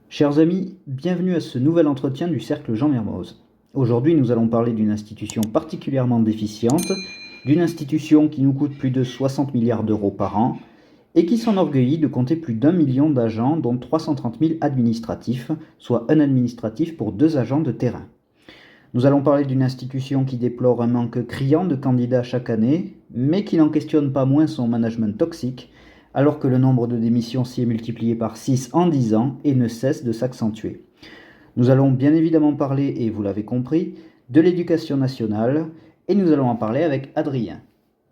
Chers amis, bienvenue à ce nouvel entretien du Cercle Jean Mermoz. Aujourd'hui, nous allons parler d'une institution particulièrement déficiente, d'une institution qui nous coûte plus de 60 milliards d'euros par an et qui s'enorgueillit de compter plus d'1 million d'agents, dont 330 000 administratifs, soit un administratif pour 2 agents de terrain. Nous allons parler d'une institution qui déplore un manque criant de candidats chaque année, mais qui n'en questionne pas moins son management toxique, alors que le nombre de démissions s'y est multiplié par 6 en 10 ans et ne cesse de s'accentuer. Nous allons bien évidemment parler, et vous l'avez compris, de l'éducation nationale, et nous allons en parler avec Adrien.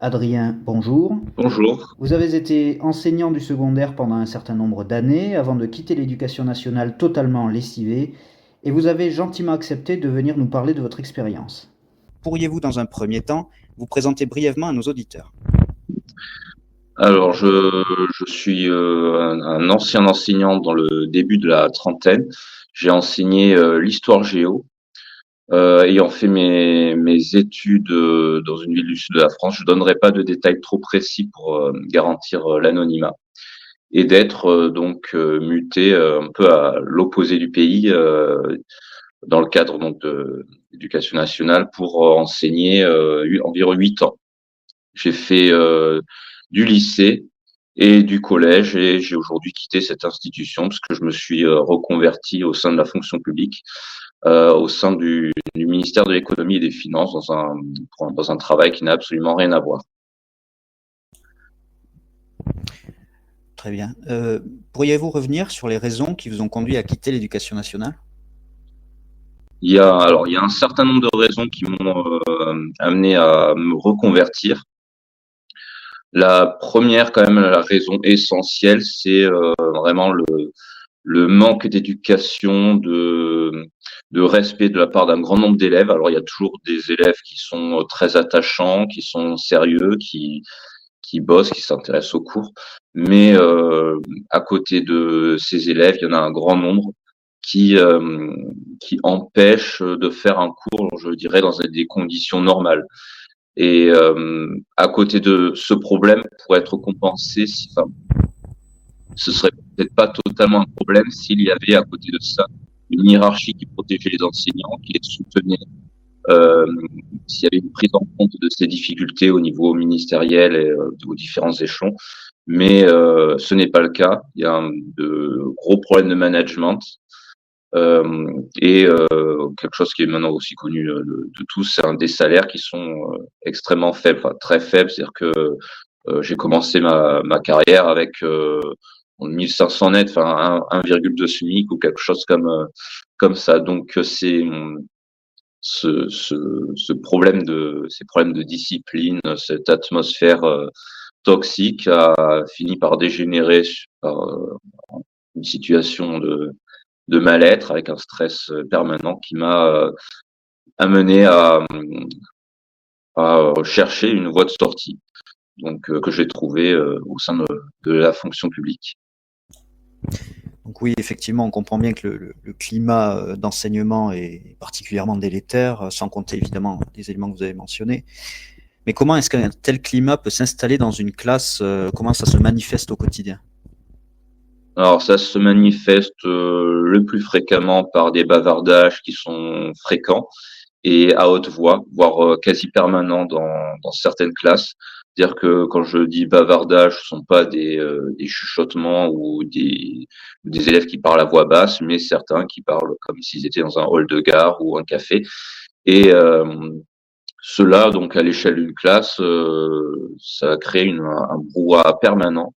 Adrien, bonjour. Bonjour. Vous avez été enseignant du secondaire pendant un certain nombre d'années, avant de quitter l'éducation nationale totalement lessivée, et vous avez gentiment accepté de venir nous parler de votre expérience. Pourriez-vous, dans un premier temps, vous présenter brièvement à nos auditeurs ? Alors, je suis un ancien enseignant dans le début de la trentaine. J'ai enseigné l'histoire géo, ayant fait mes études dans une ville du sud de la France. Je donnerai pas de détails trop précis pour garantir l'anonymat, et d'être donc muté un peu à l'opposé du pays dans le cadre donc de l'éducation nationale pour enseigner environ 8 ans. J'ai fait du lycée et du collège, et j'ai aujourd'hui quitté cette institution parce que je me suis reconverti au sein de la fonction publique, au sein du ministère de l'économie et des finances, dans un travail qui n'a absolument rien à voir. Très bien. Pourriez-vous revenir sur les raisons qui vous ont conduit à quitter l'éducation nationale ? Il y a un certain nombre de raisons qui m'ont amené à me reconvertir. La première, quand même, la raison essentielle, c'est vraiment le manque d'éducation, de respect de la part d'un grand nombre d'élèves. Alors, il y a toujours des élèves qui sont très attachants, qui sont sérieux, qui bossent, qui s'intéressent aux cours. Mais à côté de ces élèves, il y en a un grand nombre qui empêchent de faire un cours, je dirais, dans des conditions normales. Et à côté de ce problème pourrait être compensé, ce serait peut-être pas totalement un problème s'il y avait à côté de ça une hiérarchie qui protégeait les enseignants, qui les soutenait, s'il y avait une prise en compte de ces difficultés au niveau ministériel et aux différents échelons. Mais ce n'est pas le cas. Il y a de gros problèmes de management. Et quelque chose qui est maintenant aussi connu de tous, c'est des salaires qui sont extrêmement faibles, enfin très faibles. C'est-à-dire que j'ai commencé ma carrière avec 1500 net, enfin 1,2 SMIC ou quelque chose comme ça. Donc c'est ces problèmes de discipline, cette atmosphère toxique a fini par dégénérer par une situation de mal-être avec un stress permanent qui m'a amené à chercher une voie de sortie, donc que j'ai trouvée au sein de la fonction publique. Donc oui, effectivement, on comprend bien que le climat d'enseignement est particulièrement délétère, sans compter évidemment les éléments que vous avez mentionnés. Mais comment est-ce qu'un tel climat peut s'installer dans une classe ? Comment ça se manifeste au quotidien ? Alors ça se manifeste le plus fréquemment par des bavardages qui sont fréquents et à haute voix, voire quasi permanents dans certaines classes. C'est-à-dire que quand je dis bavardage, ce sont pas des chuchotements ou des élèves qui parlent à voix basse, mais certains qui parlent comme s'ils étaient dans un hall de gare ou un café. Et cela, donc à l'échelle d'une classe, ça crée un brouhaha permanent.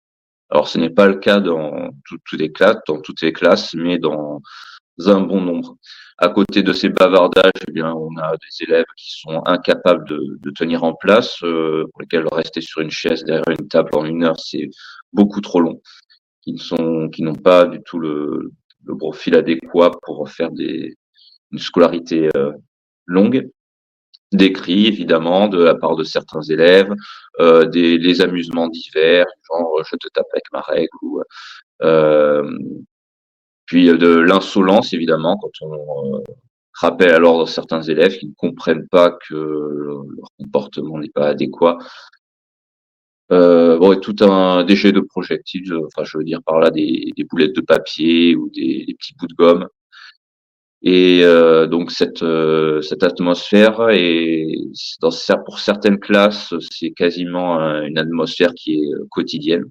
Alors ce n'est pas le cas dans toutes les classes, mais dans un bon nombre. À côté de ces bavardages, eh bien, on a des élèves qui sont incapables de tenir en place, pour lesquels rester sur une chaise derrière une table en 1 heure, c'est beaucoup trop long, qui n'ont pas du tout le profil adéquat pour faire une scolarité longue. Des cris, évidemment, de la part de certains élèves, les amusements divers, genre je te tape avec ma règle, ou puis de l'insolence, évidemment, quand rappelle à l'ordre certains élèves qui ne comprennent pas que leur comportement n'est pas adéquat. Bon, et tout des jets de projectiles, enfin, je veux dire par là des boulettes de papier ou des petits bouts de gomme. Et donc cette atmosphère est pour certaines classes, c'est quasiment une atmosphère qui est quotidienne.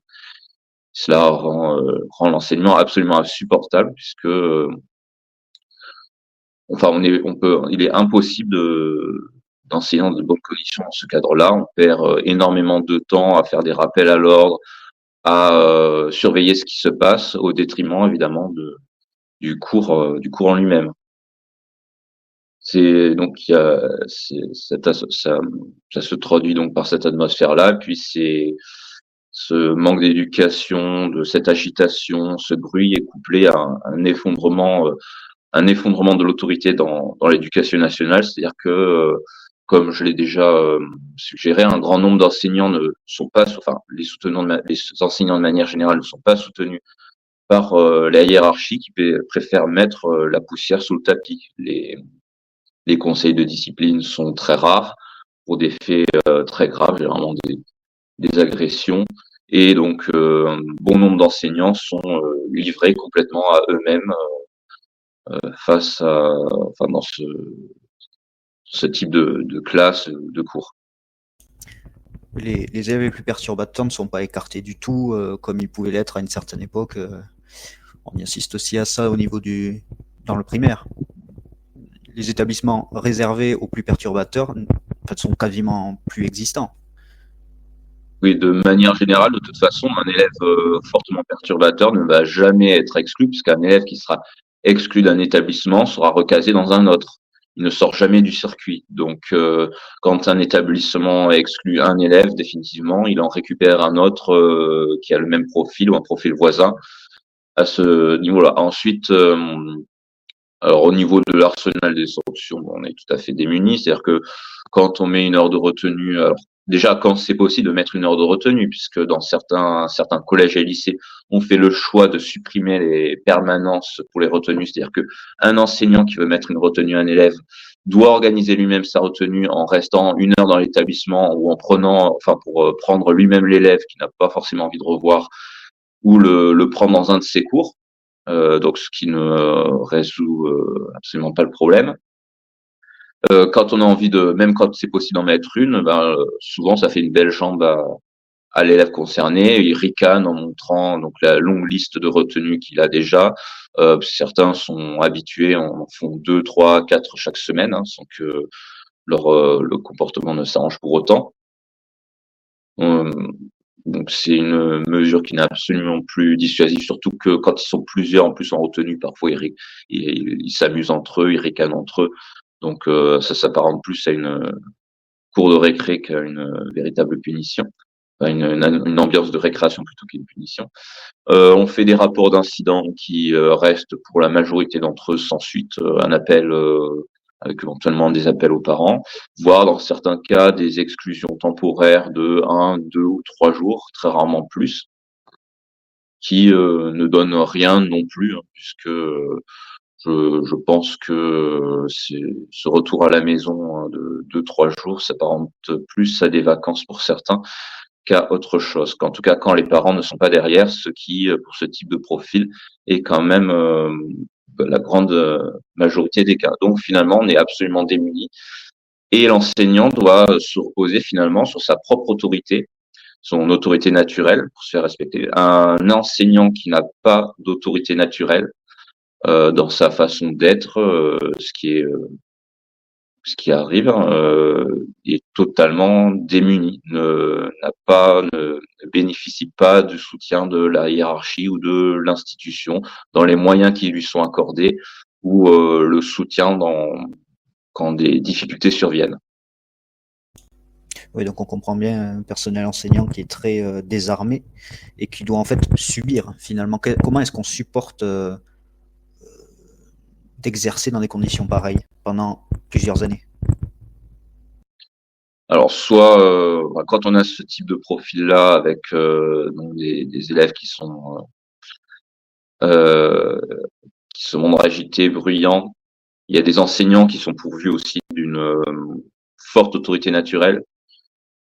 Cela rend l'enseignement absolument insupportable puisque enfin il est impossible d'enseigner dans de bonnes conditions dans ce cadre-là. On perd énormément de temps à faire des rappels à l'ordre, à surveiller ce qui se passe au détriment évidemment du cours en lui-même. C'est donc il y a ça se traduit donc par cette atmosphère-là, puis c'est ce manque d'éducation, de cette agitation, ce bruit est couplé à un effondrement de l'autorité dans l'éducation nationale, c'est-à-dire que comme je l'ai déjà suggéré, un grand nombre d'enseignants ne sont pas, enfin les enseignants de manière générale ne sont pas soutenus par la hiérarchie qui préfère mettre la poussière sous le tapis. Les conseils de discipline sont très rares pour des faits très graves, généralement des agressions. Et donc, un bon nombre d'enseignants sont livrés complètement à eux-mêmes dans ce type de classe, de cours. Les élèves les plus perturbateurs ne sont pas écartés du tout, comme ils pouvaient l'être à une certaine époque. On y assiste aussi à ça au niveau dans le primaire. Les établissements réservés aux plus perturbateurs, en fait, sont quasiment plus existants. Oui, de manière générale, de toute façon, un élève fortement perturbateur ne va jamais être exclu, puisqu'un élève qui sera exclu d'un établissement sera recasé dans un autre. Il ne sort jamais du circuit. Donc, quand un établissement exclut un élève, définitivement, il en récupère un autre qui a le même profil ou un profil voisin à ce niveau-là. Ensuite, alors au niveau de l'arsenal des sanctions, on est tout à fait démunis. C'est-à-dire que quand on met une heure de retenue, alors déjà quand c'est possible de mettre une heure de retenue, puisque dans certains collèges et lycées, on fait le choix de supprimer les permanences pour les retenues. C'est-à-dire que un enseignant qui veut mettre une retenue à un élève doit organiser lui-même sa retenue en restant une heure dans l'établissement ou en prenant, enfin pour prendre lui-même l'élève qui n'a pas forcément envie de revoir ou le prendre dans un de ses cours. Donc ce qui ne résout absolument pas le problème. Quand on a envie même quand c'est possible d'en mettre une, ben, souvent ça fait une belle jambe à l'élève concerné. Il ricane en montrant donc la longue liste de retenues qu'il a déjà. Certains sont habitués, en font 2, 3, 4 chaque semaine, hein, sans que le comportement ne s'arrange pour autant. Euh, donc c'est une mesure qui n'est absolument plus dissuasive, surtout que quand ils sont plusieurs en plus en retenue, parfois ils s'amusent entre eux, ils ricanent entre eux. Donc ça s'apparente plus à une cour de récré qu'à une véritable punition, enfin, une ambiance de récréation plutôt qu'une punition. On fait des rapports d'incidents qui restent pour la majorité d'entre eux sans suite, un appel avec éventuellement des appels aux parents, voire dans certains cas des exclusions temporaires de 1, 2 ou 3 jours, très rarement plus, qui ne donnent rien non plus, hein, puisque je pense que ce retour à la maison hein, de 2, 3 jours s'apparente plus à des vacances pour certains qu'à autre chose. Qu'en tout cas, quand les parents ne sont pas derrière, ce qui, pour ce type de profil, est quand même la grande majorité des cas. Donc finalement, on est absolument démunis. Et l'enseignant doit se reposer finalement sur sa propre autorité, son autorité naturelle pour se faire respecter. Un enseignant qui n'a pas d'autorité naturelle dans sa façon d'être, ce qui arrive, hein, est totalement démuni, ne bénéficie pas du soutien de la hiérarchie ou de l'institution dans les moyens qui lui sont accordés ou le soutien quand des difficultés surviennent. Oui, donc on comprend bien un personnel enseignant qui est très désarmé et qui doit en fait subir finalement. Comment est-ce qu'on supporte d'exercer dans des conditions pareilles pendant plusieurs années? Alors soit quand on a ce type de profil-là avec donc des élèves euh, qui se montrent agités, bruyants, Il y a des enseignants qui sont pourvus aussi d'une forte autorité naturelle.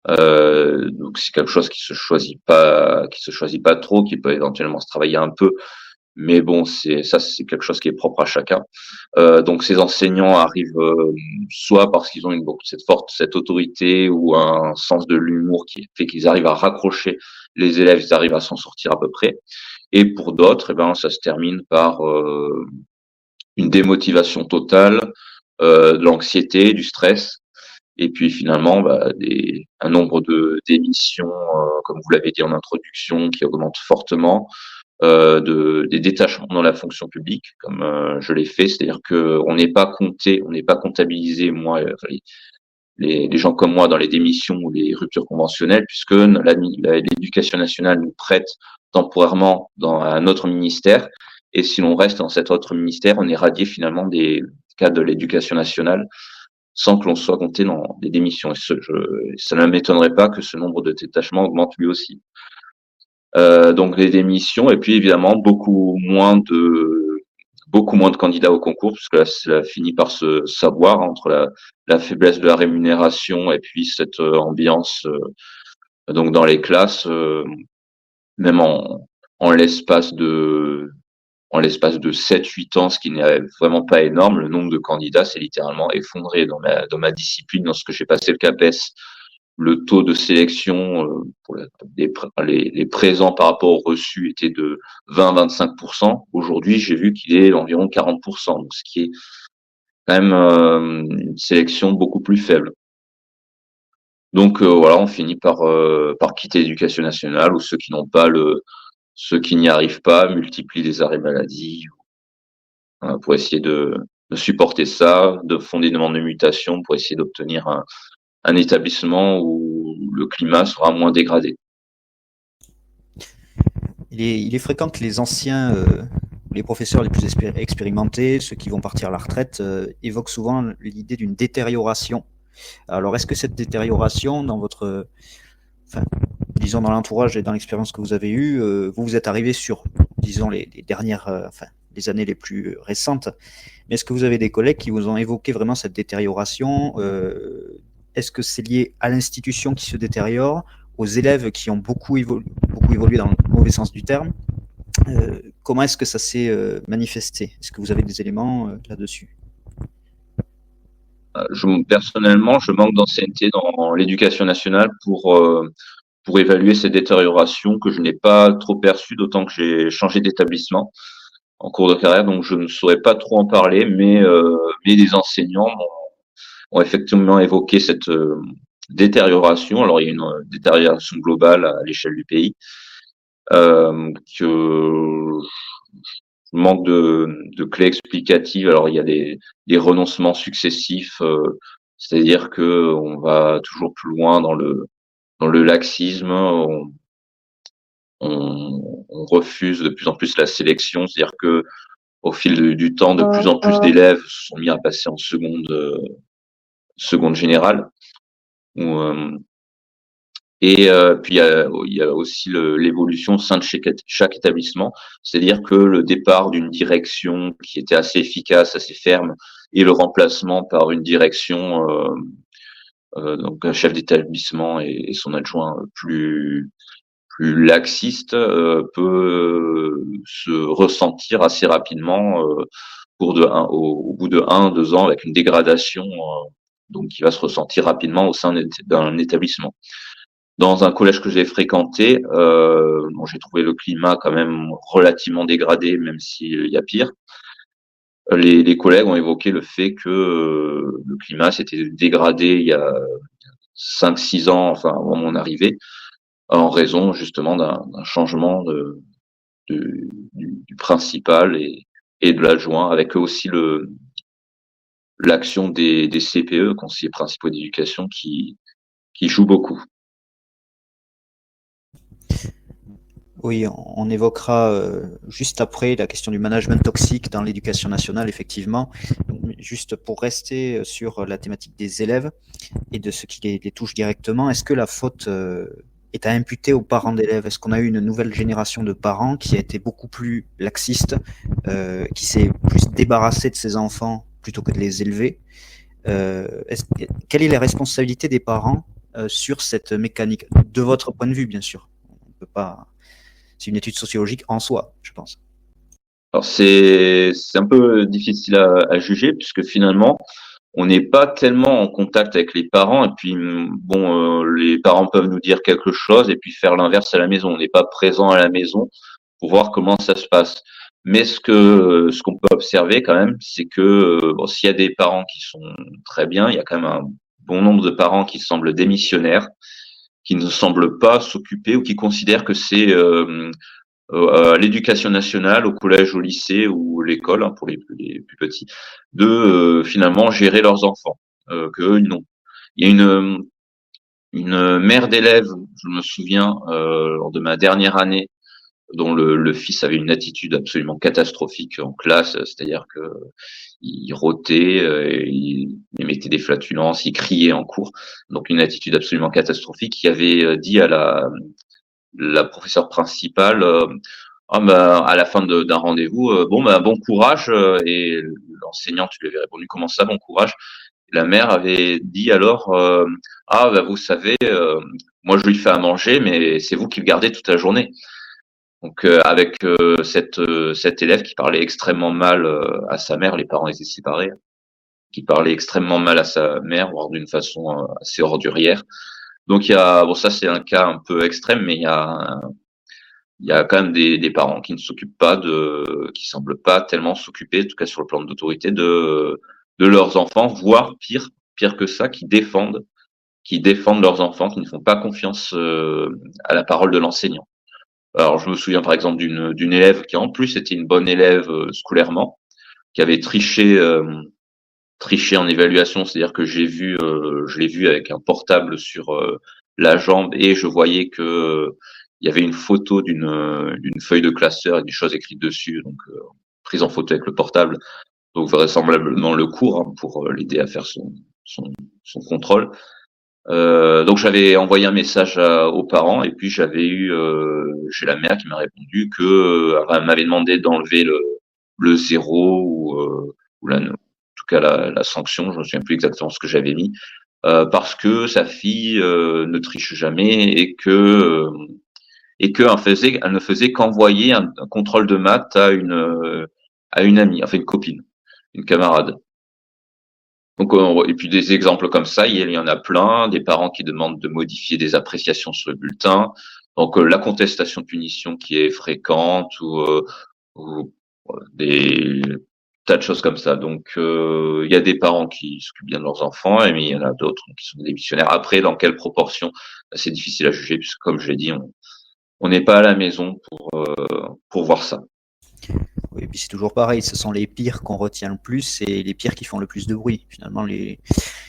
Donc c'est quelque chose qui se choisit pas trop, qui peut éventuellement se travailler un peu, mais bon, c'est quelque chose qui est propre à chacun. Donc ces enseignants arrivent soit parce qu'ils ont cette autorité ou un sens de l'humour qui fait qu'ils arrivent à raccrocher les élèves, ils arrivent à s'en sortir à peu près. Et pour d'autres, eh ben ça se termine par une démotivation totale, de l'anxiété, du stress. Et puis finalement, un nombre de d'émissions, comme vous l'avez dit en introduction, qui augmente fortement, des détachements dans la fonction publique, comme je l'ai fait, c'est-à-dire que on n'est pas comptabilisé, moi, les gens comme moi, dans les démissions ou les ruptures conventionnelles, puisque l'éducation nationale nous prête temporairement dans un autre ministère, et si l'on reste dans cet autre ministère, on est radié finalement des cas de l'éducation nationale sans que l'on soit compté dans des démissions. Ça ne m'étonnerait pas que ce nombre de détachements augmente lui aussi. Donc des démissions, et puis évidemment beaucoup moins de candidats au concours, puisque là, ça finit par se savoir entre la faiblesse de la rémunération et puis cette ambiance donc dans les classes, même en l'espace de en l'espace de 7-8 ans, ce qui n'est vraiment pas énorme, le nombre de candidats s'est littéralement effondré dans ma discipline. Lorsque j'ai passé le CAPES, le taux de sélection pour les présents par rapport aux reçus était de 20-25%. Aujourd'hui, j'ai vu qu'il est d'environ 40%, donc ce qui est quand même une sélection beaucoup plus faible. Donc voilà, on finit par quitter l'éducation nationale, ou ceux qui n'y arrivent pas multiplient les arrêts maladie pour essayer de supporter ça, de font des demandes de mutation pour essayer d'obtenir un établissement où le climat sera moins dégradé. Il est fréquent que les anciens, les professeurs les plus expérimentés, ceux qui vont partir à la retraite, évoquent souvent l'idée d'une détérioration. Alors, est-ce que cette détérioration, enfin, disons dans l'entourage et dans l'expérience que vous avez eue, vous êtes arrivé sur, disons, les dernières, les années les plus récentes, mais est-ce que vous avez des collègues qui vous ont évoqué vraiment cette détérioration? Est-ce que c'est lié à l'institution qui se détériore, aux élèves qui ont beaucoup évolué dans le mauvais sens du terme? Comment est-ce que ça s'est manifesté? Est-ce que vous avez des éléments là-dessus? Personnellement, je manque d'ancienneté dans l'éducation nationale pour évaluer ces détériorations que je n'ai pas trop perçues, d'autant que j'ai changé d'établissement en cours de carrière, donc je ne saurais pas trop en parler, mais des enseignants ont effectivement évoqué cette détérioration. Alors il y a une détérioration globale à l'échelle du pays, que manque de clés explicatives. Alors il y a des renoncements successifs, c'est-à-dire que on va toujours plus loin dans le laxisme. On refuse de plus en plus la sélection, c'est-à-dire que au fil du temps, de plus en plus d'élèves se sont mis à passer en seconde générale. Et puis il y a aussi l'évolution au sein de chaque établissement, c'est-à-dire que le départ d'une direction qui était assez efficace, assez ferme, et le remplacement par une direction, donc un chef d'établissement et son adjoint plus laxiste, peut se ressentir assez rapidement au bout de 1-2 ans, avec une dégradation donc qui va se ressentir rapidement au sein d'un établissement. Dans un collège que j'ai fréquenté, j'ai trouvé le climat quand même relativement dégradé, même s'il y a pire. Les collègues ont évoqué le fait que le climat s'était dégradé il y a 5-6 ans, enfin avant mon arrivée, en raison justement d'un changement du principal et de l'adjoint, avec aussi l'action des CPE, conseillers principaux d'éducation, qui joue beaucoup. Oui, on évoquera juste après la question du management toxique dans l'éducation nationale, effectivement. Juste pour rester sur la thématique des élèves et de ce qui les touche directement, est-ce que la faute est à imputer aux parents d'élèves? Est-ce qu'on a eu une nouvelle génération de parents qui a été beaucoup plus laxiste, qui s'est plus débarrassé de ses enfants plutôt que de les élever. Quelle est la responsabilité des parents sur cette mécanique, de votre point de vue, bien sûr? On peut pas. C'est une étude sociologique en soi, je pense. Alors c'est un peu difficile à juger puisque finalement on n'est pas tellement en contact avec les parents et puis bon les parents peuvent nous dire quelque chose et puis faire l'inverse à la maison. On n'est pas présent à la maison pour voir comment ça se passe. Mais ce qu'on peut observer quand même, c'est que bon, s'il y a des parents qui sont très bien, il y a quand même un bon nombre de parents qui semblent démissionnaires, qui ne semblent pas s'occuper ou qui considèrent que c'est à l'éducation nationale, au collège, au lycée ou l'école, hein, pour les plus petits, de finalement gérer leurs enfants. Que non. Il y a une mère d'élève, je me souviens, lors de ma dernière année, dont le fils avait une attitude absolument catastrophique en classe, c'est-à-dire que il rotait, il émettait des flatulences, il criait en cours, donc une attitude absolument catastrophique, qui avait dit à la professeure principale, ah bah, à la fin d'un rendez-vous, bon bah bon courage, et l'enseignante lui avait répondu comment ça bon courage. Et la mère avait dit alors ah bah vous savez moi je lui fais à manger mais c'est vous qui le gardez toute la journée. Donc avec cet élève qui parlait extrêmement mal à sa mère, les parents étaient séparés, qui parlait extrêmement mal à sa mère, voire d'une façon assez ordurière. Donc il y a bon ça c'est un cas un peu extrême, mais il y a quand même des parents qui ne s'occupent pas qui semblent pas tellement s'occuper, en tout cas sur le plan de l'autorité, de leurs enfants, voire pire que ça, qui défendent leurs enfants, qui ne font pas confiance à la parole de l'enseignant. Alors je me souviens par exemple d'une élève qui en plus était une bonne élève scolairement, qui avait triché en évaluation, c'est-à-dire que je l'ai vu avec un portable sur la jambe et je voyais que il y avait une photo d'une feuille de classeur et des choses écrites dessus, donc prise en photo avec le portable, donc vraisemblablement le cours hein, pour l'aider à faire son, son contrôle. Donc j'avais envoyé un message aux parents et puis j'ai la mère qui m'a répondu que elle m'avait demandé d'enlever le zéro ou en tout cas la sanction, je me souviens plus exactement ce que j'avais mis, parce que sa fille ne triche jamais et que elle ne faisait qu'envoyer un contrôle de maths à une amie, enfin une copine, une camarade. Donc, et puis des exemples comme ça, il y en a plein, des parents qui demandent de modifier des appréciations sur le bulletin. Donc, la contestation de punition qui est fréquente ou des tas de choses comme ça. Donc, il y a des parents qui s'occupent bien de leurs enfants, mais il y en a d'autres qui sont démissionnaires. Après, dans quelle proportion, c'est difficile à juger, puisque comme je l'ai dit, on n'est pas à la maison pour voir ça. Oui, et puis c'est toujours pareil, ce sont les pires qu'on retient le plus et les pires qui font le plus de bruit. Finalement, il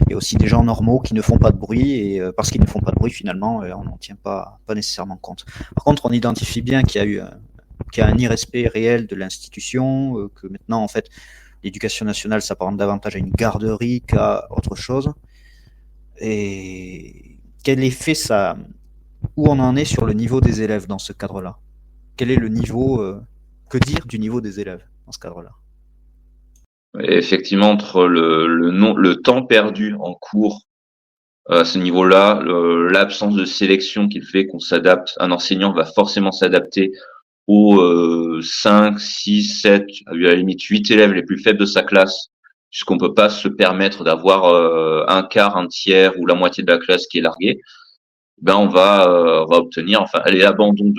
y a aussi des gens normaux qui ne font pas de bruit et parce qu'ils ne font pas de bruit, finalement, on n'en tient pas nécessairement compte. Par contre, on identifie bien qu'il y a un irrespect réel de l'institution, que maintenant, en fait, l'éducation nationale s'apparente davantage à une garderie qu'à autre chose. Et quel effet ça, où on en est sur le niveau des élèves dans ce cadre-là? Quel est le niveau, que dire du niveau des élèves dans ce cadre-là? Et effectivement, entre le temps perdu en cours à ce niveau-là, l'absence de sélection qui fait qu'on s'adapte, un enseignant va forcément s'adapter aux 5, 6, 7, à la limite 8 élèves les plus faibles de sa classe, puisqu'on peut pas se permettre d'avoir un quart, un tiers ou la moitié de la classe qui est larguée. Ben on va obtenir, enfin, l'abandon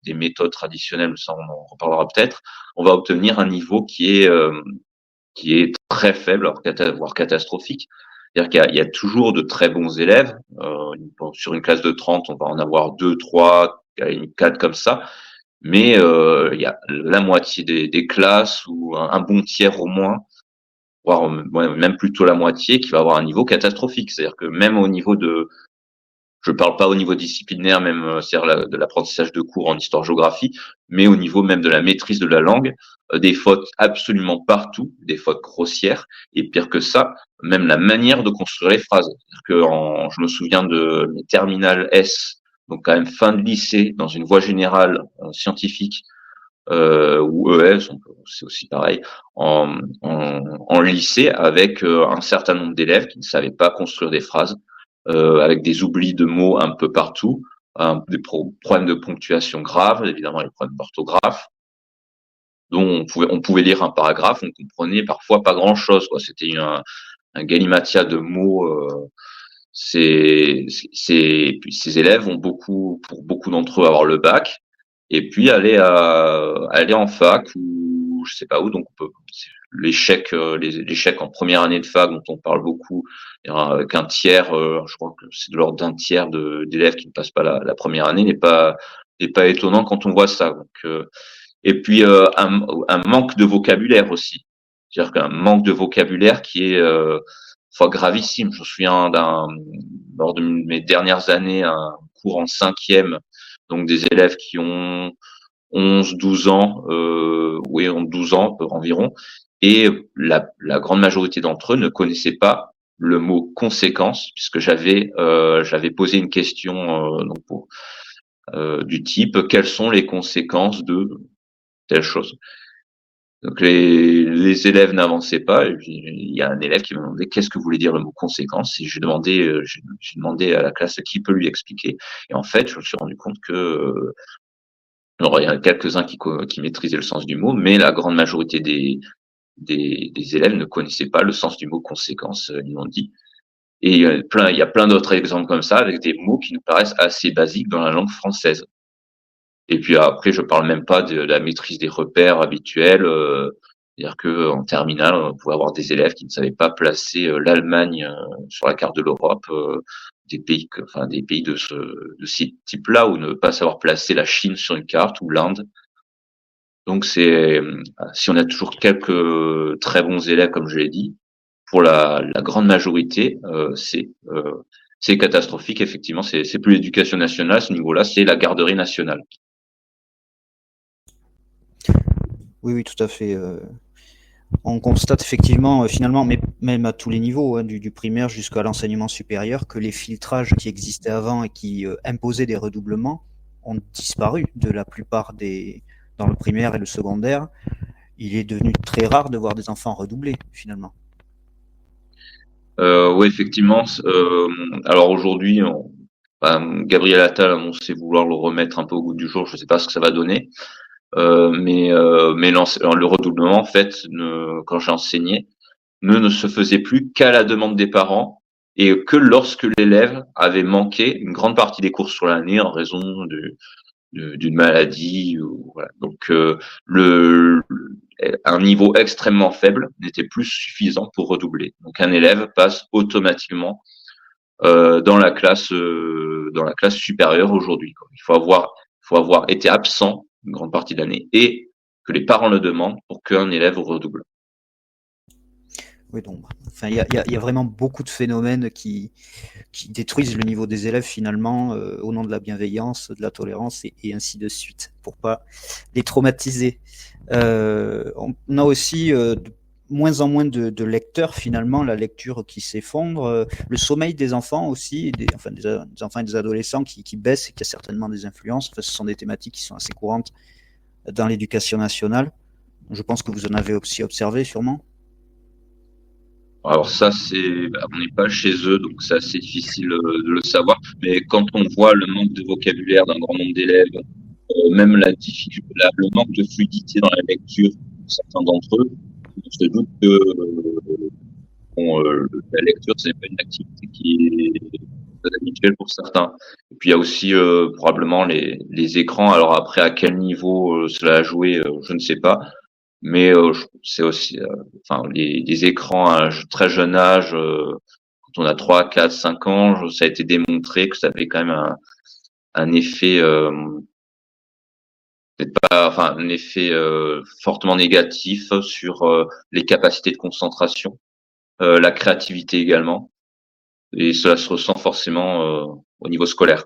des méthodes traditionnelles, ça on en reparlera peut-être, on va obtenir un niveau qui est très faible, voire catastrophique. C'est-à-dire qu'il y a toujours de très bons élèves. Sur une classe de 30, on va en avoir 2, 3, 4 comme ça. Mais il y a la moitié des classes ou un bon tiers au moins, voire même plutôt la moitié, qui va avoir un niveau catastrophique. C'est-à-dire que même au niveau je parle pas au niveau disciplinaire, même c'est-à-dire de l'apprentissage de cours en histoire-géographie, mais au niveau même de la maîtrise de la langue, des fautes absolument partout, des fautes grossières, et pire que ça, même la manière de construire les phrases. C'est-à-dire que je me souviens de mes terminales S, donc quand même fin de lycée, dans une voie générale scientifique, ou ES, c'est aussi pareil, en lycée avec un certain nombre d'élèves qui ne savaient pas construire des phrases, avec des oublis de mots un peu partout, des problèmes de ponctuation graves, évidemment les problèmes d'orthographe, dont on pouvait lire un paragraphe, on comprenait parfois pas grand-chose, quoi. C'était un galimatia de mots. Puis ces élèves vont pour beaucoup d'entre eux avoir le bac et puis aller en fac ou je sais pas où. Donc l'échec en première année de fac dont on parle beaucoup, avec un tiers, je crois que c'est de l'ordre d'un tiers d'élèves qui ne passent pas la première année n'est pas étonnant quand on voit ça. Donc, et puis un manque de vocabulaire aussi, c'est-à-dire qu'un manque de vocabulaire qui est fois gravissime. Je me souviens lors de mes dernières années, un cours en cinquième, donc des élèves qui ont 11, 12 ans, ont 12 ans environ, et la grande majorité d'entre eux ne connaissaient pas le mot conséquence, puisque j'avais posé une question du type quelles sont les conséquences de telle chose. Donc les élèves n'avançaient pas. Et puis, il y a un élève qui m'a demandé qu'est-ce que voulait dire le mot conséquence. Et j'ai demandé à la classe qui peut lui expliquer. Et en fait, je me suis rendu compte que alors il y en a quelques-uns qui maîtrisaient le sens du mot, mais la grande majorité des élèves ne connaissaient pas le sens du mot conséquence. Ils m'ont dit. Et il y a plein d'autres exemples comme ça avec des mots qui nous paraissent assez basiques dans la langue française. Et puis après, je parle même pas de la maîtrise des repères habituels. C'est-à-dire que en terminale, on pouvait avoir des élèves qui ne savaient pas placer l'Allemagne sur la carte de l'Europe, des pays de ce type-là, ou ne pas savoir placer la Chine sur une carte ou l'Inde. Donc si on a toujours quelques très bons élèves, comme je l'ai dit, pour la grande majorité, c'est catastrophique. Effectivement, c'est plus l'éducation nationale à ce niveau-là, c'est la garderie nationale. Oui, oui, tout à fait. On constate effectivement, finalement, mais même à tous les niveaux, hein, du primaire jusqu'à l'enseignement supérieur, que les filtrages qui existaient avant et qui imposaient des redoublements ont disparu de la plupart dans le primaire et le secondaire. Il est devenu très rare de voir des enfants redoubler, finalement. Oui, effectivement. Alors aujourd'hui, Gabriel Attal a annoncé vouloir le remettre un peu au goût du jour. Je ne sais pas ce que ça va donner. Mais le redoublement, en fait, quand j'ai enseigné, ne se faisait plus qu'à la demande des parents et que lorsque l'élève avait manqué une grande partie des cours sur l'année en raison d'une maladie. Voilà. Donc un niveau extrêmement faible n'était plus suffisant pour redoubler. Donc un élève passe automatiquement dans la classe supérieure aujourd'hui. Il faut avoir été absent une grande partie de l'année et que les parents le demandent pour qu'un élève redouble. Oui, donc, enfin, il y a vraiment beaucoup de phénomènes qui détruisent le niveau des élèves finalement au nom de la bienveillance, de la tolérance et ainsi de suite, pour pas les traumatiser. On a aussi de moins en moins de lecteurs finalement, la lecture qui s'effondre, le sommeil des enfants aussi, des enfants et des adolescents qui baissent et qui a certainement des influences. Enfin, ce sont des thématiques qui sont assez courantes dans l'éducation nationale. Je pense que vous en avez aussi observé sûrement. Alors ça, on n'est pas chez eux, donc c'est assez difficile de le savoir. Mais quand on voit le manque de vocabulaire d'un grand nombre d'élèves, même le manque de fluidité dans la lecture de certains d'entre eux, on se doute que la lecture, c'est pas une activité qui est très habituelle pour certains. Et puis il y a aussi probablement les écrans. Alors après, à quel niveau cela a joué, je ne sais pas. Mais c'est aussi, les écrans à un très jeune âge, quand on a 3, 4, 5 ans, ça a été démontré que ça avait quand même un effet, peut-être pas, enfin un effet fortement négatif sur les capacités de concentration, la créativité également, et cela se ressent forcément au niveau scolaire.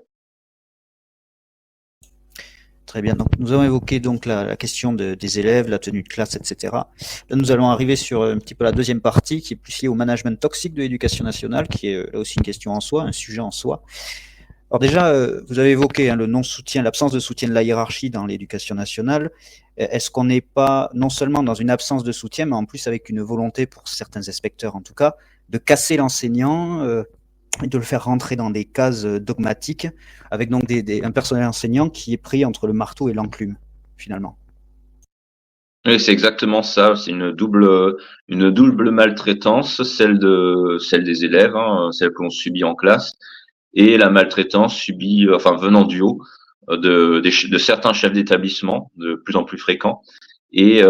Très bien. Donc, nous avons évoqué donc la question des élèves, la tenue de classe, etc. Là, nous allons arriver sur un petit peu la deuxième partie qui est plus liée au management toxique de l'éducation nationale, qui est là aussi une question en soi, un sujet en soi. Alors déjà, vous avez évoqué le non-soutien, l'absence de soutien de la hiérarchie dans l'éducation nationale. Est-ce qu'on n'est pas non seulement dans une absence de soutien, mais en plus avec une volonté, pour certains inspecteurs en tout cas, de casser l'enseignant et de le faire rentrer dans des cases dogmatiques, avec donc un personnel enseignant qui est pris entre le marteau et l'enclume, finalement. Oui, c'est exactement ça. C'est une double maltraitance, celle des élèves, hein, celle que l'on subit en classe, et la maltraitance subie, enfin venant du haut, de certains chefs d'établissement, de plus en plus fréquents, et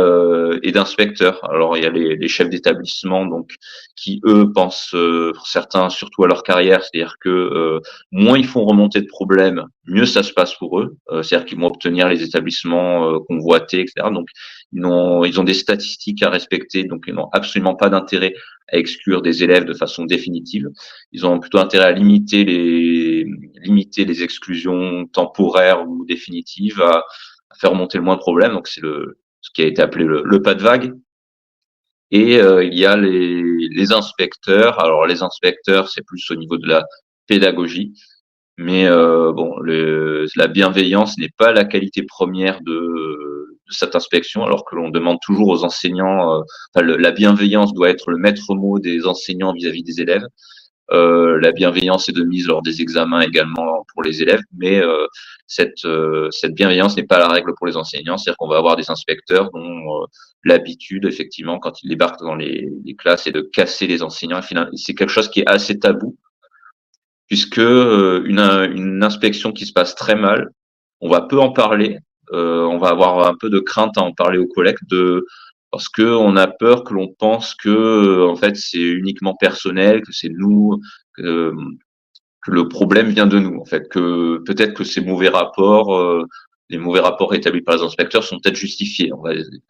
d'inspecteurs. Alors il y a les chefs d'établissement donc qui eux pensent pour certains surtout à leur carrière, c'est-à-dire que moins ils font remonter de problèmes, mieux ça se passe pour eux. C'est-à-dire qu'ils vont obtenir les établissements convoités, etc. Donc ils ont des statistiques à respecter, donc ils n'ont absolument pas d'intérêt à exclure des élèves de façon définitive. Ils ont plutôt intérêt à limiter les exclusions temporaires ou définitives, à faire remonter le moins de problèmes. Donc c'est ce qui a été appelé le pas de vague. Et il y a les inspecteurs. Alors les inspecteurs, c'est plus au niveau de la pédagogie, mais bon, la bienveillance n'est pas la qualité première de cette inspection, alors que l'on demande toujours aux enseignants. Enfin, la bienveillance doit être le maître mot des enseignants vis-à-vis des élèves. La bienveillance est de mise lors des examens également pour les élèves, mais cette bienveillance n'est pas la règle pour les enseignants. C'est-à-dire qu'on va avoir des inspecteurs dont l'habitude, effectivement, quand ils débarquent dans les classes, est de casser les enseignants. Et finalement, c'est quelque chose qui est assez tabou, puisque une inspection qui se passe très mal, on va peu en parler. On va avoir un peu de crainte à en parler aux collègues parce que on a peur que l'on pense que en fait c'est uniquement personnel, que c'est nous, que, que le problème vient de nous en fait, que peut-être que ces mauvais rapports, les mauvais rapports établis par les inspecteurs sont peut-être justifiés.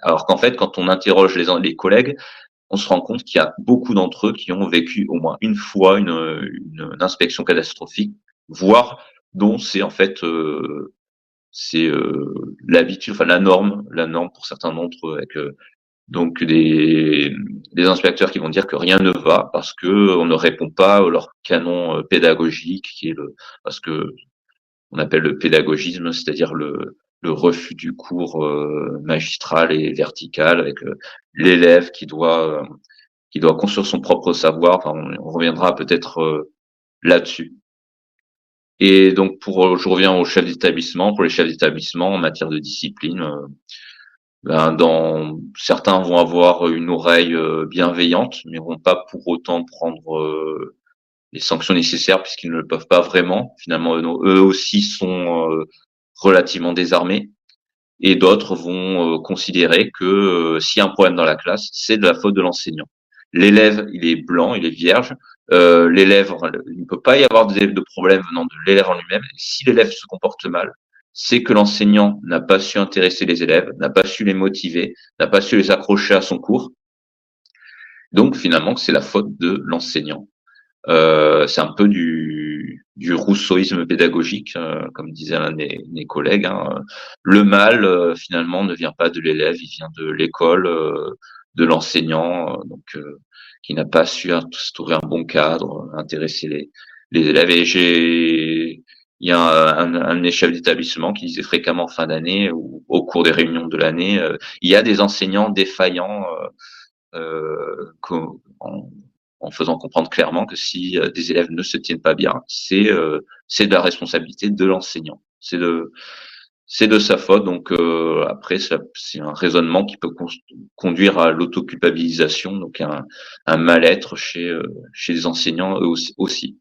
Alors qu'en fait, quand on interroge les collègues, on se rend compte qu'il y a beaucoup d'entre eux qui ont vécu au moins une fois une inspection catastrophique, voire dont c'est en fait c'est l'habitude, enfin la norme pour certains d'entre eux, avec donc des inspecteurs qui vont dire que rien ne va parce que on ne répond pas à leur canon pédagogique, qui est parce que on appelle le pédagogisme, c'est-à-dire le refus du cours magistral et vertical, avec l'élève qui doit construire son propre savoir. Enfin, on reviendra peut-être là-dessus. Et donc je reviens aux chefs d'établissement. Pour les chefs d'établissement en matière de discipline, certains vont avoir une oreille bienveillante, mais vont pas pour autant prendre les sanctions nécessaires puisqu'ils ne le peuvent pas vraiment. Finalement, eux aussi sont relativement désarmés. Et d'autres vont considérer que s'il y a un problème dans la classe, c'est de la faute de l'enseignant. L'élève, il est blanc, il est vierge. L'élève, il ne peut pas y avoir de problème venant de l'élève en lui-même. Si l'élève se comporte mal, c'est que l'enseignant n'a pas su intéresser les élèves, n'a pas su les motiver, n'a pas su les accrocher à son cours. Donc finalement, c'est la faute de l'enseignant. C'est un peu du rousseauisme pédagogique, comme disait l'un de mes collègues. Hein. Le mal, finalement, ne vient pas de l'élève, il vient de l'école, de l'enseignant, qui n'a pas su instaurer un bon cadre, intéresser les élèves. Il y a un de mes chefs d'établissement qui disait fréquemment en fin d'année ou au cours des réunions de l'année, il y a des enseignants défaillants. En faisant comprendre clairement que si des élèves ne se tiennent pas bien, c'est de la responsabilité de l'enseignant. C'est de sa faute. Donc après, c'est un raisonnement qui peut conduire à l'autoculpabilisation, donc un mal-être chez les enseignants eux aussi.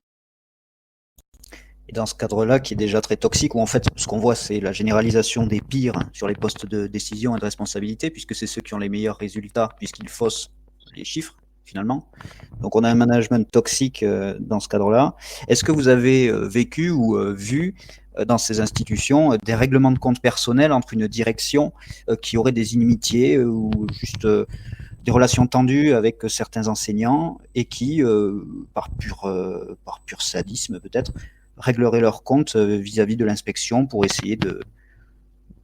Et dans ce cadre-là, qui est déjà très toxique, où en fait, ce qu'on voit, c'est la généralisation des pires sur les postes de décision et de responsabilité, puisque c'est ceux qui ont les meilleurs résultats, puisqu'ils faussent les chiffres, finalement. Donc on a un management toxique dans ce cadre-là. Est-ce que vous avez vécu ou vu dans ces institutions des règlements de compte personnels entre une direction qui aurait des inimitiés ou juste des relations tendues avec certains enseignants et qui, par pur sadisme peut-être, régleraient leurs comptes vis-à-vis de l'inspection pour essayer de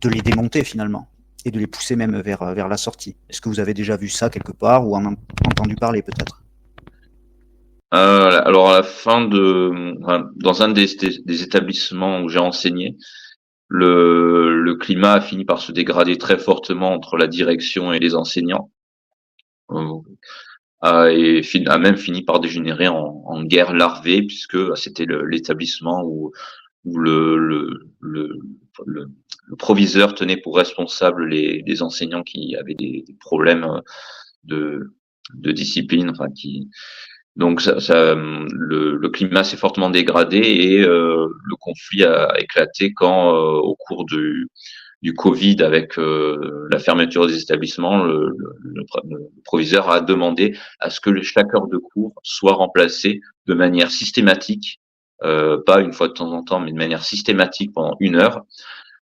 les démonter finalement et de les pousser même vers la sortie. Est-ce que vous avez déjà vu ça quelque part ou en entendu parler peut-être? Alors la fin dans un des établissements où j'ai enseigné, le climat a fini par se dégrader très fortement entre la direction et les enseignants, a même fini par dégénérer en guerre larvée, puisque c'était l'établissement où le proviseur tenait pour responsable les enseignants qui avaient des problèmes de, de discipline, enfin donc le climat s'est fortement dégradé et le conflit a éclaté quand au cours du Covid, avec la fermeture des établissements, le proviseur a demandé à ce que chaque heure de cours soit remplacée de manière systématique, pas une fois de temps en temps, mais de manière systématique pendant une heure,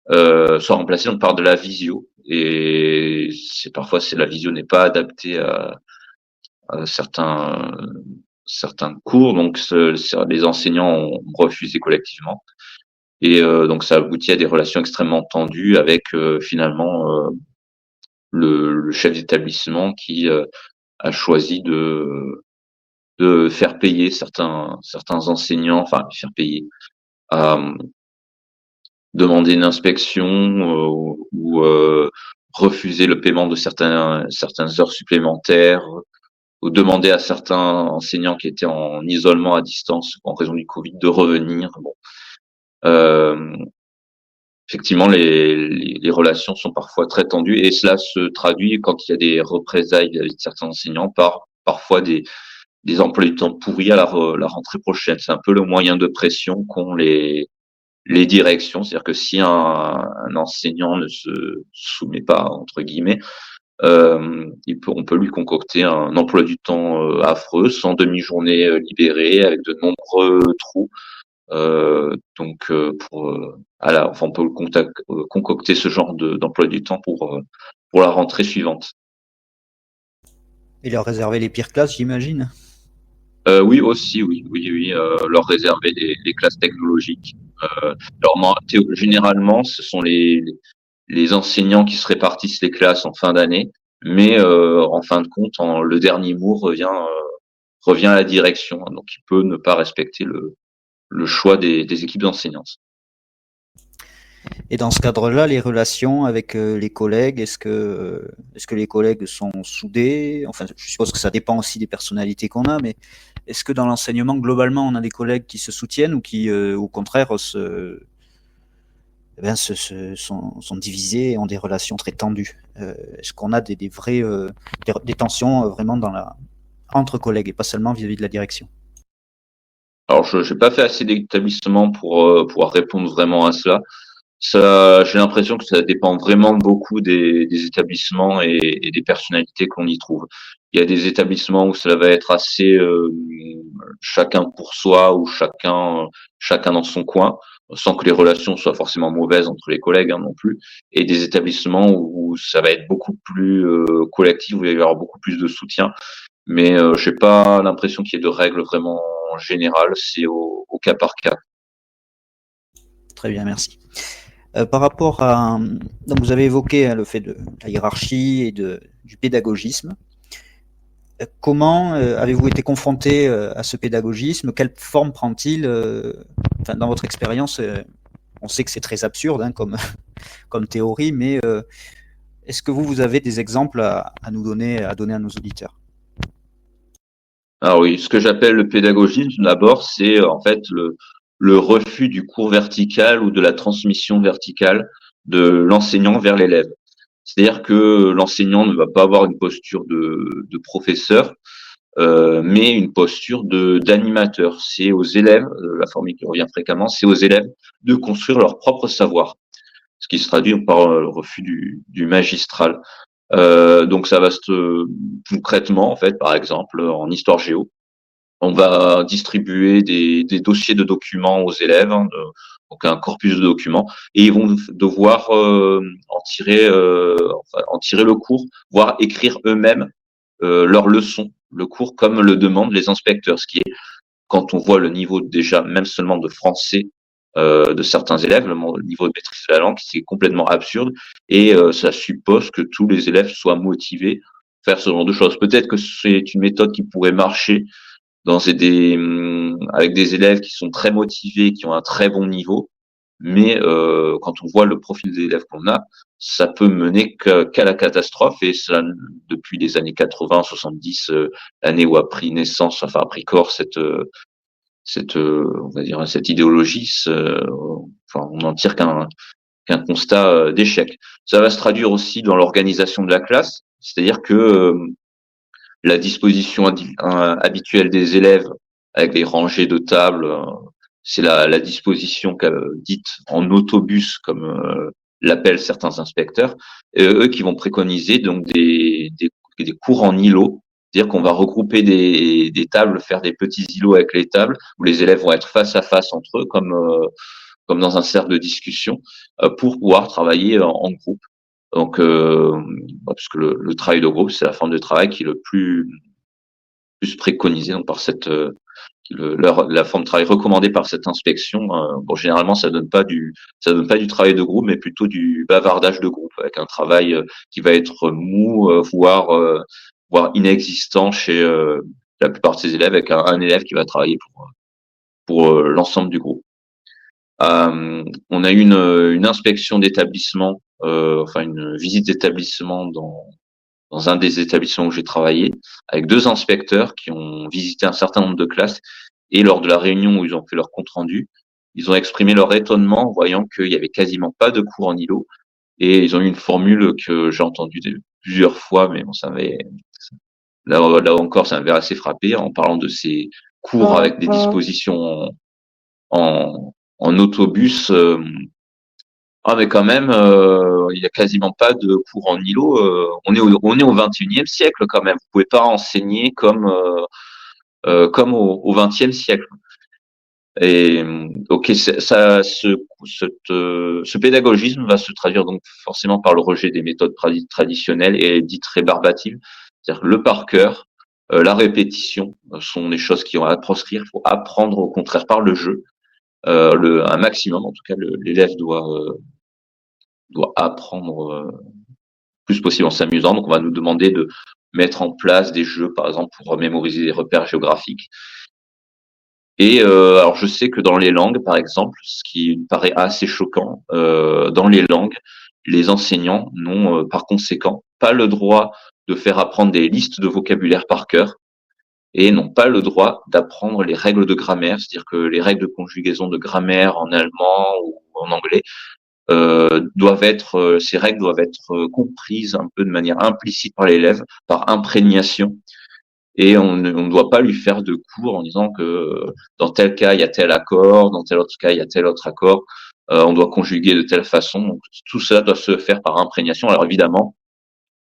soit remplacée donc par de la visio. Et parfois la visio n'est pas adaptée à certains cours, donc les enseignants ont refusé collectivement. Et donc ça aboutit à des relations extrêmement tendues avec finalement le chef d'établissement qui a choisi de faire payer certains enseignants, enfin faire payer, à demander une inspection ou refuser le paiement de certaines heures supplémentaires, ou demander à certains enseignants qui étaient en isolement à distance en raison du Covid de revenir. Bon. Euh, Effectivement, les relations sont parfois très tendues et cela se traduit quand il y a des représailles de certains enseignants par parfois des emplois du temps pourris à la rentrée prochaine. C'est un peu le moyen de pression qu'ont les directions. C'est-à-dire que si un enseignant ne se soumet pas, entre guillemets, on peut lui concocter un emploi du temps affreux, sans demi-journée libérée, avec de nombreux trous. Enfin, on peut concocter ce genre d'emploi du temps pour la rentrée suivante. Et leur réserver les pires classes, j'imagine. Oui, aussi, oui, leur réserver les classes technologiques. Généralement, ce sont les enseignants qui se répartissent les classes en fin d'année, mais en fin de compte, le dernier mot revient à la direction, hein, donc il peut ne pas respecter le choix des équipes enseignantes. Et dans ce cadre-là, les relations avec les collègues, est-ce que les collègues sont soudés? Enfin, je suppose que ça dépend aussi des personnalités qu'on a, mais est-ce que dans l'enseignement, globalement, on a des collègues qui se soutiennent ou qui, au contraire, sont divisés et ont des relations très tendues? Est-ce qu'on a des vraies des tensions vraiment entre collègues et pas seulement vis-à-vis de la direction? Alors, je n'ai pas fait assez d'établissements pour pouvoir répondre vraiment à cela. Ça, j'ai l'impression que ça dépend vraiment beaucoup des établissements et des personnalités qu'on y trouve. Il y a des établissements où cela va être assez chacun pour soi ou chacun dans son coin, sans que les relations soient forcément mauvaises entre les collègues, hein, non plus. Et des établissements où ça va être beaucoup plus collectif, où il va y avoir beaucoup plus de soutien. Mais j'ai pas l'impression qu'il y ait de règles vraiment générales. C'est au cas par cas. Très bien, merci. Par rapport à, donc vous avez évoqué le fait de la hiérarchie et du pédagogisme. Comment avez-vous été confronté à ce pédagogisme? Quelle forme prend-il enfin, dans votre expérience, on sait que c'est très absurde hein, comme théorie, mais est-ce que vous avez des exemples à donner à nos auditeurs? Alors oui, ce que j'appelle le pédagogisme, d'abord, c'est en fait le refus du cours vertical ou de la transmission verticale de l'enseignant vers l'élève. C'est-à-dire que l'enseignant ne va pas avoir une posture de professeur, mais une posture d'animateur. C'est aux élèves, la formule qui revient fréquemment, c'est aux élèves de construire leur propre savoir, ce qui se traduit par le refus du magistral. Donc ça va se concrètement, en fait, par exemple, en histoire géo, on va distribuer des dossiers de documents aux élèves, hein, donc un corpus de documents, et ils vont devoir en tirer le cours, voire écrire eux-mêmes leurs leçons, le cours comme le demandent les inspecteurs, ce qui est, quand on voit le niveau déjà, même seulement de français de certains élèves, le niveau de maîtrise de la langue, c'est complètement absurde, et ça suppose que tous les élèves soient motivés à faire ce genre de choses. Peut-être que c'est une méthode qui pourrait marcher avec des élèves qui sont très motivés, qui ont un très bon niveau, mais quand on voit le profil des élèves qu'on a, ça peut mener qu'à la catastrophe, et ça, depuis les années 80, 70, l'année où a pris naissance, enfin a pris corps on va dire cette idéologie, enfin on n'en tire qu'un constat d'échec. Ça va se traduire aussi dans l'organisation de la classe, c'est-à-dire que la disposition habituelle des élèves avec les rangées de tables, c'est la disposition dite en autobus, comme l'appellent certains inspecteurs, et eux qui vont préconiser donc des cours en îlots, c'est-à-dire qu'on va regrouper des tables, faire des petits îlots avec les tables, où les élèves vont être face à face entre eux, comme dans un cercle de discussion, pour pouvoir travailler en groupe. Donc, parce que le travail de groupe, c'est la forme de travail qui est le plus préconisé donc par la forme de travail recommandée par cette inspection. Bon, généralement, ça donne pas du travail de groupe, mais plutôt du bavardage de groupe, avec un travail qui va être mou, voire inexistant chez la plupart de ces élèves, avec un élève qui va travailler pour l'ensemble du groupe. On a eu une inspection d'établissement, enfin une visite d'établissement dans un des établissements où j'ai travaillé, avec 2 inspecteurs qui ont visité un certain nombre de classes, et lors de la réunion où ils ont fait leur compte rendu, ils ont exprimé leur étonnement en voyant qu'il y avait quasiment pas de cours en îlot, et ils ont eu une formule que j'ai entendue plusieurs fois, mais bon, là encore, ça m'avait assez frappé en parlant de ces cours avec des dispositions en autobus. Ah, mais quand même, il y a quasiment pas de cours en îlot. On est au 21e siècle quand même. Vous pouvez pas enseigner comme au 20e siècle. Et ok, ce pédagogisme va se traduire donc forcément par le rejet des méthodes traditionnelles et dites rébarbatives. C'est-à-dire que le par cœur, la répétition sont des choses qui ont à proscrire. Il faut apprendre au contraire par le jeu, un maximum. En tout cas, l'élève doit apprendre plus possible en s'amusant. Donc, on va nous demander de mettre en place des jeux, par exemple, pour mémoriser des repères géographiques. Et alors, je sais que dans les langues, par exemple, ce qui me paraît assez choquant, dans les langues, les enseignants n'ont par conséquent pas le droit de faire apprendre des listes de vocabulaire par cœur, et n'ont pas le droit d'apprendre les règles de grammaire, c'est-à-dire que les règles de conjugaison de grammaire en allemand ou en anglais ces règles doivent être comprises un peu de manière implicite par l'élève, par imprégnation, et on ne doit pas lui faire de cours en disant que dans tel cas il y a tel accord, dans tel autre cas il y a tel autre accord, on doit conjuguer de telle façon. Donc, tout cela doit se faire par imprégnation. Alors évidemment,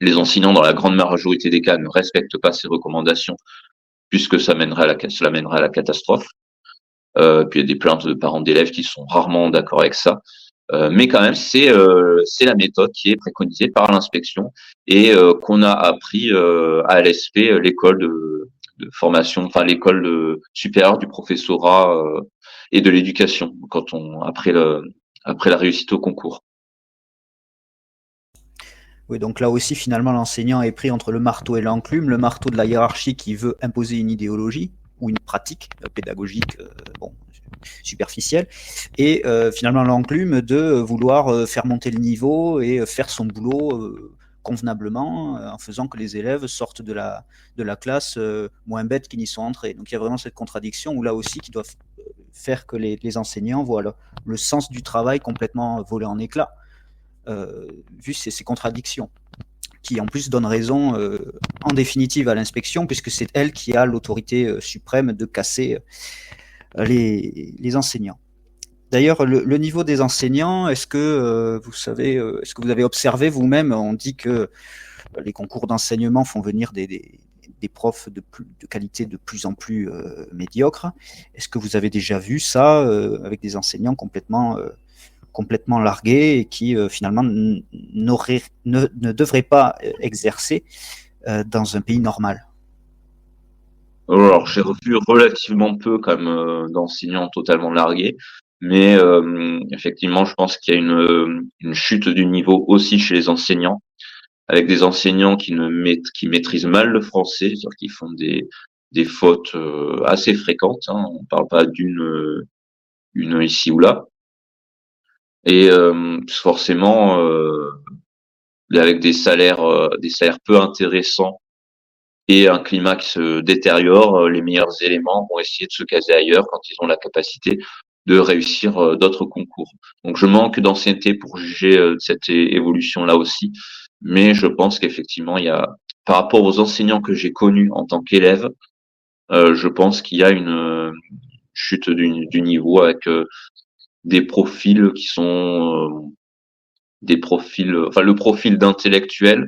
les enseignants dans la grande majorité des cas ne respectent pas ces recommandations, puisque cela mènerait à la catastrophe. Puis il y a des plaintes de parents d'élèves qui sont rarement d'accord avec ça. Mais quand même, c'est la méthode qui est préconisée par l'inspection, et qu'on a appris à l'ESP, l'école de formation, enfin l'école supérieure du professorat et de l'éducation, après la réussite au concours. Oui, donc là aussi, finalement, l'enseignant est pris entre le marteau et l'enclume, le marteau de la hiérarchie qui veut imposer une idéologie ou une pratique pédagogique, bon, superficielle, et finalement l'enclume de vouloir faire monter le niveau et faire son boulot convenablement, en faisant que les élèves sortent de la classe moins bêtes qu'ils n'y sont entrés. Donc il y a vraiment cette contradiction où là aussi qui doit faire que les enseignants voient le sens du travail complètement volé en éclats, vu ces contradictions, qui en plus donnent raison en définitive à l'inspection, puisque c'est elle qui a l'autorité suprême de casser les enseignants. D'ailleurs, le niveau des enseignants, est-ce que vous savez, est-ce que vous avez observé vous-même, on dit que les concours d'enseignement font venir des profs de qualité de plus en plus médiocre. Est-ce que vous avez déjà vu ça avec des enseignants complètement largués et qui finalement ne devraient pas exercer dans un pays normal? Alors, j'ai revu relativement peu comme d'enseignants totalement largués, mais effectivement, je pense qu'il y a une chute du niveau aussi chez les enseignants, avec des enseignants qui maîtrisent mal le français, c'est-à-dire qu'ils font des fautes assez fréquentes. Hein, on parle pas une ici ou là. Et forcément, avec des salaires peu intéressants et un climat qui se détériore, les meilleurs éléments vont essayer de se caser ailleurs quand ils ont la capacité de réussir d'autres concours. Donc je manque d'ancienneté pour juger cette évolution-là aussi, mais je pense qu'effectivement, il y a, par rapport aux enseignants que j'ai connus en tant qu'élève, je pense qu'il y a une chute du niveau avec des profils qui sont des profils, enfin le profil d'intellectuel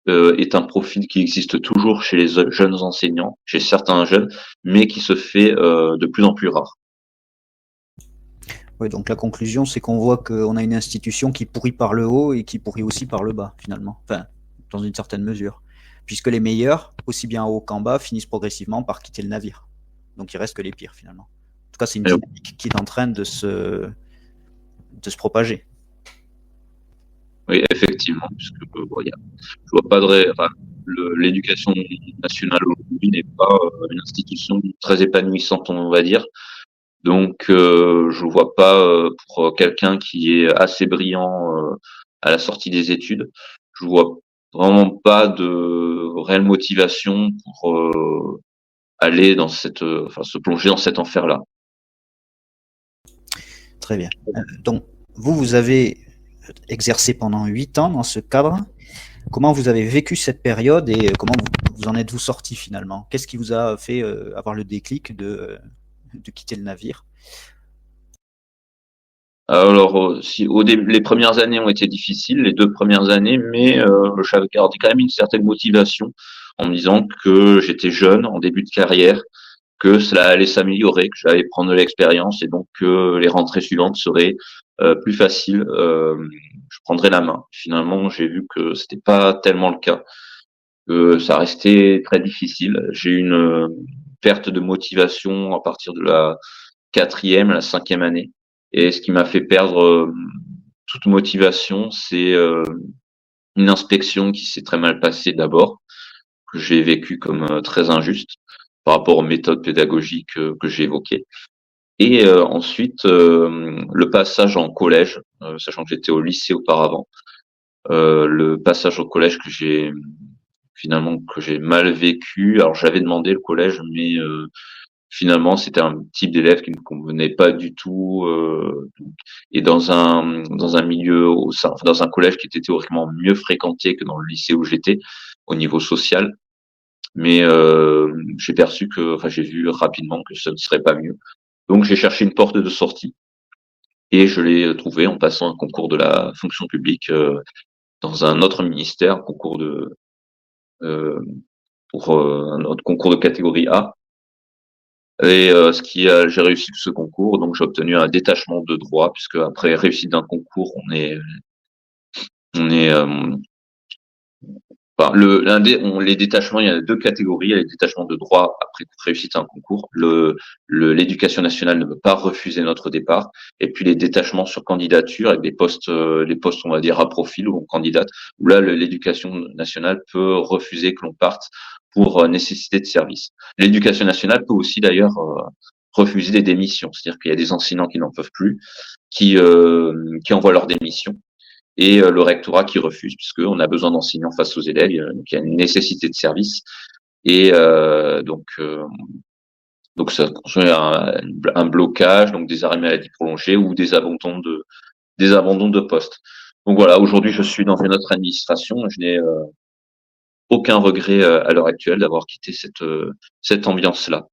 est un profil qui existe toujours chez les jeunes enseignants, chez certains jeunes, mais qui se fait de plus en plus rare. Oui, donc la conclusion, c'est qu'on voit qu'on a une institution qui pourrit par le haut et qui pourrit aussi par le bas, finalement. Enfin, dans une certaine mesure. Puisque les meilleurs, aussi bien en haut qu'en bas, finissent progressivement par quitter le navire. Donc il reste que les pires, finalement. En tout cas, c'est une dynamique qui est en train de se propager. Oui, effectivement, puisque bon, je vois pas enfin, l'éducation nationale aujourd'hui n'est pas une institution très épanouissante, on va dire. Donc, je vois pas pour quelqu'un qui est assez brillant à la sortie des études, je vois vraiment pas de réelle motivation pour aller dans enfin, se plonger dans cet enfer-là. Très bien. Donc, vous avez exercé pendant 8 ans dans ce cadre. Comment vous avez vécu cette période et comment vous en êtes-vous sorti finalement? Qu'est-ce qui vous a fait avoir le déclic de quitter le navire? Alors, si au début, les premières années ont été difficiles, les 2 premières années, mais j'avais gardé quand même une certaine motivation en me disant que j'étais jeune, en début de carrière, que cela allait s'améliorer, que j'allais prendre de l'expérience et donc que les rentrées suivantes seraient plus faciles. Je prendrais la main. Finalement, j'ai vu que c'était pas tellement le cas, que ça restait très difficile. J'ai eu une perte de motivation à partir de la quatrième, la cinquième année. Et ce qui m'a fait perdre toute motivation, c'est une inspection qui s'est très mal passée d'abord, que j'ai vécu comme très injuste par rapport aux méthodes pédagogiques que j'ai évoquées. Et ensuite, le passage en collège, sachant que j'étais au lycée auparavant, le passage au collège que j'ai mal vécu. Alors j'avais demandé le collège, mais finalement c'était un type d'élève qui ne me convenait pas du tout. Et dans un milieu enfin, dans un collège qui était théoriquement mieux fréquenté que dans le lycée où j'étais au niveau social. Mais j'ai perçu que, enfin j'ai vu rapidement que ce ne serait pas mieux. Donc j'ai cherché une porte de sortie et je l'ai trouvée en passant un concours de la fonction publique dans un autre ministère, un concours euh, pour un autre concours de catégorie A. Et j'ai réussi ce concours, donc j'ai obtenu un détachement de droit, puisque après réussite d'un concours, on est enfin, les détachements, il y a 2 catégories. Il y a les détachements de droit après réussite à un concours. L'éducation nationale ne peut pas refuser notre départ. Et puis les détachements sur candidature avec les postes, on va dire, à profil ou on candidate, où là, l'éducation nationale peut refuser que l'on parte pour nécessité de service. L'éducation nationale peut aussi d'ailleurs refuser des démissions. C'est-à-dire qu'il y a des enseignants qui n'en peuvent plus, qui envoient leur démission et le rectorat qui refuse puisqu'on a besoin d'enseignants face aux élèves, donc il y a une nécessité de service et donc ça constitue un blocage, donc des arrêts maladie prolongés ou des abandons de poste. Donc voilà, aujourd'hui je suis dans une autre administration, je n'ai aucun regret à l'heure actuelle d'avoir quitté cette ambiance-là.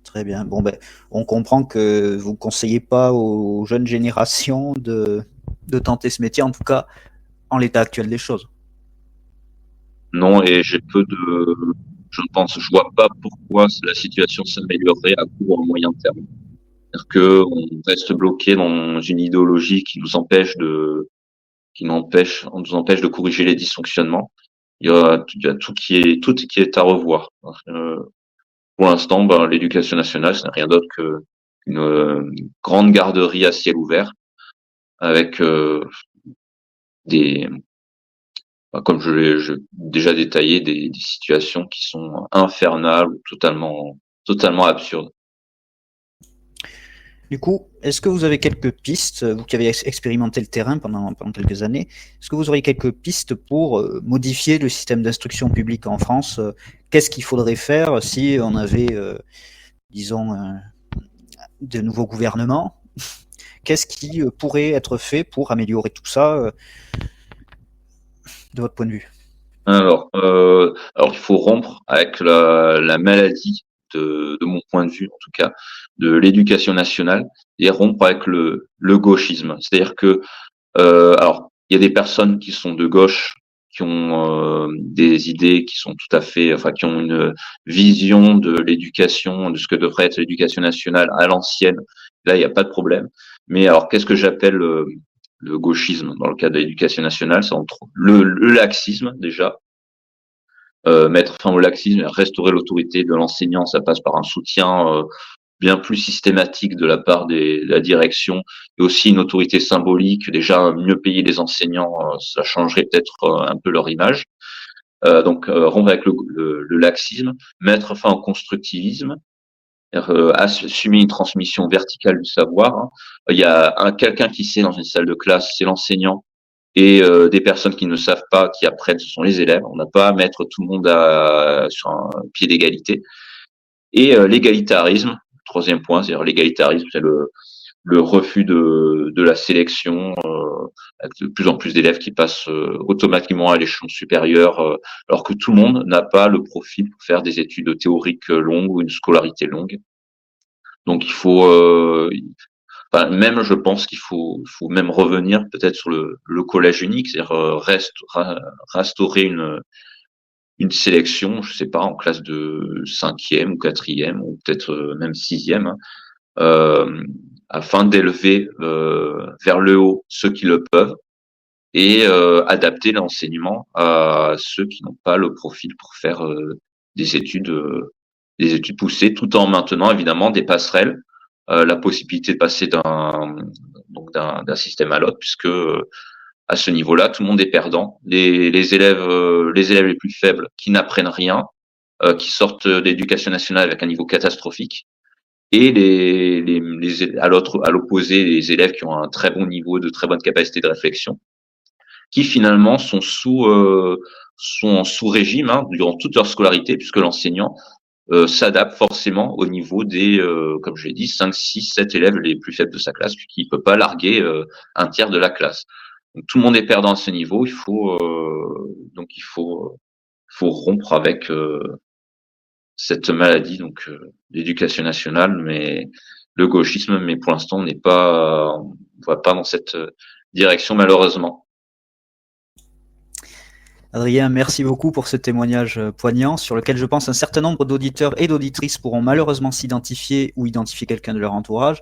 Très bien. Bon, ben, on comprend que vous ne conseillez pas aux jeunes générations de tenter ce métier, en tout cas en l'état actuel des choses. Non, et je vois pas pourquoi la situation s'améliorerait à court ou à moyen terme. C'est-à-dire que on reste bloqué dans une idéologie on nous empêche de corriger les dysfonctionnements. Il y a tout qui est à revoir. Pour l'instant, ben, l'éducation nationale, ce n'est rien d'autre qu'une grande garderie à ciel ouvert avec des comme je l'ai déjà détaillé, des situations qui sont infernales ou totalement absurdes. Du coup, est-ce que vous avez quelques pistes, vous qui avez expérimenté le terrain pendant quelques années, est-ce que vous auriez quelques pistes pour modifier le système d'instruction publique en France? Qu'est-ce qu'il faudrait faire si on avait, disons, de nouveaux gouvernements? Qu'est-ce qui pourrait être fait pour améliorer tout ça, de votre point de vue? Alors il faut rompre avec la maladie de mon point de vue, en tout cas, de l'éducation nationale, et rompre avec le gauchisme. C'est-à-dire que, alors, il y a des personnes qui sont de gauche, qui ont des idées qui sont tout à fait, enfin, qui ont une vision de l'éducation, de ce que devrait être l'éducation nationale à l'ancienne. Là, il n'y a pas de problème. Mais alors, qu'est-ce que j'appelle le gauchisme dans le cadre de l'éducation nationale? C'est entre le laxisme déjà, mettre fin au laxisme, restaurer l'autorité de l'enseignant, ça passe par un soutien bien plus systématique de la part de la direction, et aussi une autorité symbolique. Déjà, mieux payer les enseignants, ça changerait peut-être un peu leur image. Donc, rompre avec le laxisme, mettre fin au constructivisme, assumer une transmission verticale du savoir, hein. Il y a quelqu'un qui sait dans une salle de classe, c'est l'enseignant, et des personnes qui ne savent pas, qui apprennent, ce sont les élèves. On n'a pas à mettre tout le monde sur un pied d'égalité. Et l'égalitarisme, troisième point, c'est-à-dire l'égalitarisme, c'est le refus de la sélection, avec de plus en plus d'élèves qui passent automatiquement à l'échelon supérieur, alors que tout le monde n'a pas le profil pour faire des études théoriques longues ou une scolarité longue. Donc il faut, enfin, même je pense qu'il faut même revenir peut-être sur le collège unique, c'est-à-dire restaurer une sélection, je sais pas, en classe de cinquième ou quatrième ou peut-être même sixième, hein, euh, afin d'élever vers le haut ceux qui le peuvent, et adapter l'enseignement à ceux qui n'ont pas le profil pour faire des études euh, des études poussées, tout en maintenant évidemment des passerelles, la possibilité de passer d'un système à l'autre, puisque à ce niveau-là, tout le monde est perdant. Les élèves les plus faibles qui n'apprennent rien, qui sortent d'éducation nationale avec un niveau catastrophique, et à l'opposé, les élèves qui ont un très bon niveau, de très bonne capacité de réflexion, qui finalement sont en sous régime, hein, durant toute leur scolarité, puisque l'enseignant s'adapte forcément au niveau des, comme je l'ai dit, 5, 6, 7 élèves les plus faibles de sa classe, puisqu'il ne peut pas larguer un tiers de la classe. Donc tout le monde est perdant à ce niveau. Il faut rompre avec cette maladie, donc l'éducation nationale, mais le gauchisme. Mais pour l'instant, on va pas dans cette direction, malheureusement. Adrien, merci beaucoup pour ce témoignage poignant sur lequel je pense un certain nombre d'auditeurs et d'auditrices pourront malheureusement s'identifier ou identifier quelqu'un de leur entourage.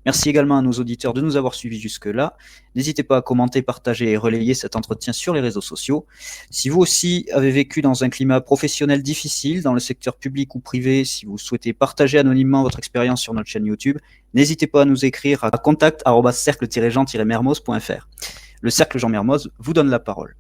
Merci également à nos auditeurs de nous avoir suivis jusque-là. N'hésitez pas à commenter, partager et relayer cet entretien sur les réseaux sociaux. Si vous aussi avez vécu dans un climat professionnel difficile, dans le secteur public ou privé, si vous souhaitez partager anonymement votre expérience sur notre chaîne YouTube, n'hésitez pas à nous écrire à contact@cercle-jean-mermoz.fr. Le Cercle Jean Mermoz vous donne la parole.